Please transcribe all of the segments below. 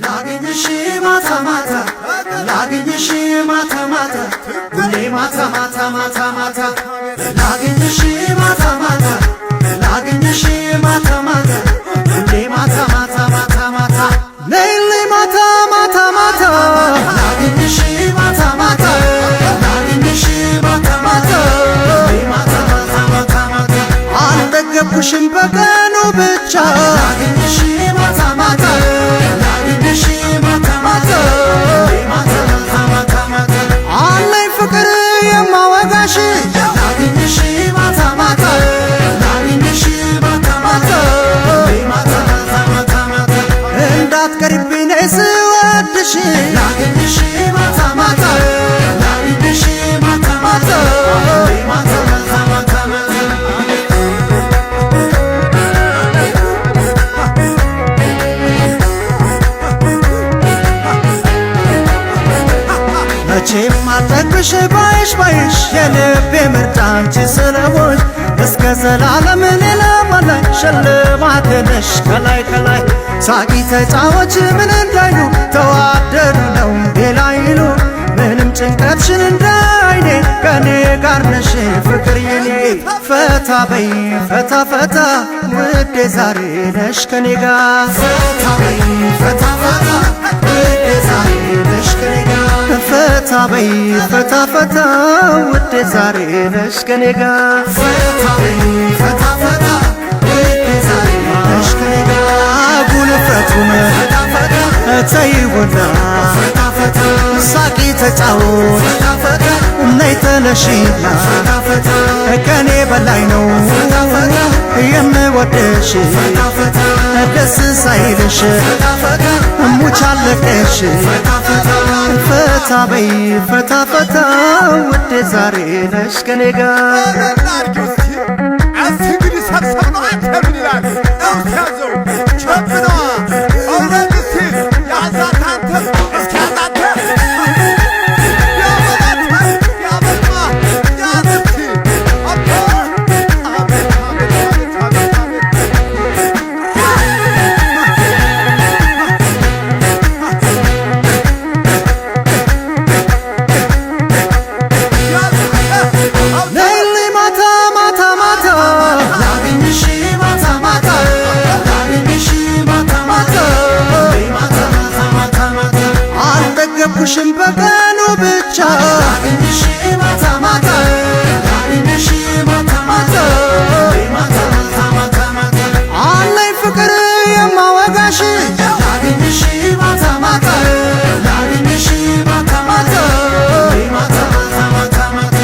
ላግኝሽ ማታ ማታ ላግኝሽ ማታ ማታ ሁሌ ማታ ማታ ማታ ማታ ላግኝሽ ማታ ማታ ላግኝሽ ማታ ማታ ሁሌ ማታ ማታ ማታ ማታ ነይልኝ ማታ ማታ ማታ ላግኝሽ ማታ ማታ ላግኝሽ ማታ ማታ ሁሌ ማታ ማታ ማታ ማታ አልጠገብኩሽም በቀኑ ብቻ ላግኝሽ ማታ ማታ ላግኝሽ ማታ ማታ ሁሌ ማታ ማታ ማታ ማታ አለኝ ፍቅር የማወጋሽ ላግኝሽ ማታ ማታ ላግኝሽ ማታ ማታ ሁሌ ማታ ማታ ማታ ማታ እንዳትቀሪብኝ ነይ ስወድሽ ላግኝሽ ማታ ማታ ላግኝሽ ማታ ማታ ሁሌ ማታ ማታ ማታ ማታ መቼም አልጠግብሽ ባይሽ ባይሽ የልቤ ምርጫ አንቺ ስለሆንሽ እስከ ዘላለም ሌላ ባላይ ሽልማቴ ነሽ ከላይ ከላይ ሳቂ ተጫወች ምን እንዳይሉ ተዋደዱ ነው ሌላ ይሉ ምንም ጭንቀትሽን እንዳይኔ ከኔ ጋር ነሽ ፍቅር የኔ ፈታ በይ ፈታ ፈታ ውዴ ዛሬ ነሽ ከኔ ጋር ፈታ በይ ፈታ ፈታ ውዴ ዛሬ ነሽ ከኔ ጋር ፈታ በይ ፈታ ፈታ ውዴ ዛሬ ነሽ ከኔ ጋር ፈታ በይ ፈታ ፈታ ውዴ ዛሬ ነሽ ከኔ ጋር ጉልፈቱን ተይውና ሳቂ ተጫወት ነይ ተነሺና ከኔ በላይ ነው የምወደሽ ደስ ሳይልሽ ሙች አለቀሽ ፈታ በይ ፈታ ፈታ ውዴ ዛሬ ነሽ ከኔ ጋር እንግዲህ ሰብሰብ ነው አንተ ምን ይላል ያዘው ቸብነዋ እውነት እስቲ ያዛት አንተ እስኪ ያዛት ያበማ ያዝቲ አባ አቤት አቤት አቤት ነይልኝ ማታ ማታ ማታ ላግኝሽ ማታ ማታ ላግኝሽ ማታ ማታ ሁሌ ማታ ማታ ማታ ማታ አልጠገብኩሽም በቀኑ ብቻ ላግኝሽ ማታ ማታ ላግኝሽ ማታ ማታ ሁሌ ማታ ማታ ማታ ማታ አለኝ ፍቅር የማወጋሽ ላግኝሽ ማታ ማታ ላግኝሽ ማታ ማታ ሁሌ ማታ ማታ ማታ ማታ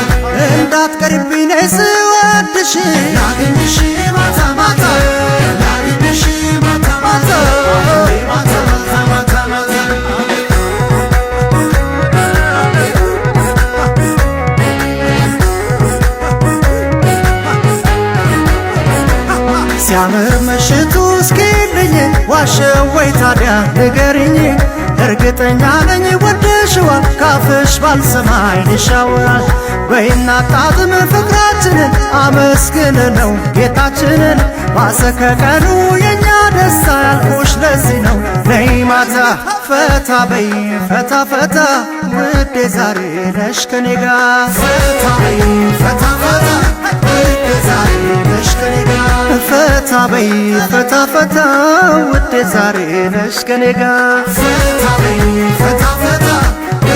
እንዳትቀሪብኝ ነይ ስወድሽ ላግኝሽ ማታ ማታ ላግኝሽ ማታ ማታ ሁሌ ማታ ማታ ማታ ማታ ሲያምር ምሽቱ እስኪልኝ ዋሸው ወይ ታዲያ ንገሪኝ እርግጠኛ ነኝ ወደሽዋል ካፍሽ ባልሰማ ዓይንሽ ያወራል በይና ጣጥም ፍቅራችንን አመስግን ነው ጌታችንን ባሰ ከቀኑ የኛ ደስታ ያልኩሽ ለዚህ ነው ነይ ማታ ፈታ በይ ፈታ ፈታ ውዴ ዛሬ ነሽ ከኔ ጋር ፈታ በይ ፈታ ፈታ ውዴ ዛሬ ነሽ ከኔ ጋር ፈታ በይ ፈታ ፈታ ውዴ ዛሬ ነሽ ከኔ ጋር ፈታ በይ ፈታ ፈታ ውዴ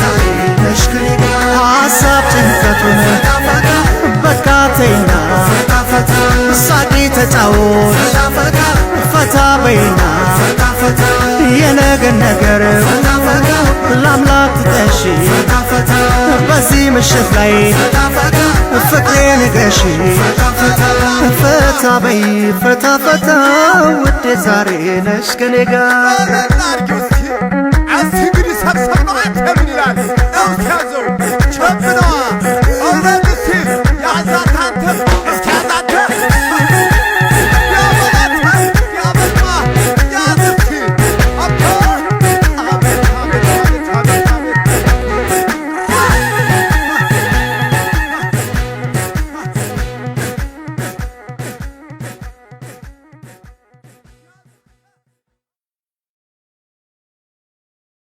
ዛሬ ነሽ ከኔ ጋር ሀሳብ ጭንቀቱን በቃ ተይና ሳቂ ተጫወት ፈታ በይና የነገን ነገር ለአምላክ ትጠሺ በዚህ ምሽት ላይ ፍቅሬ ንገሺ ፈታ በይ ፈታ ፈታ ውዴ ዛሬ ነሽ ከኔ ጋር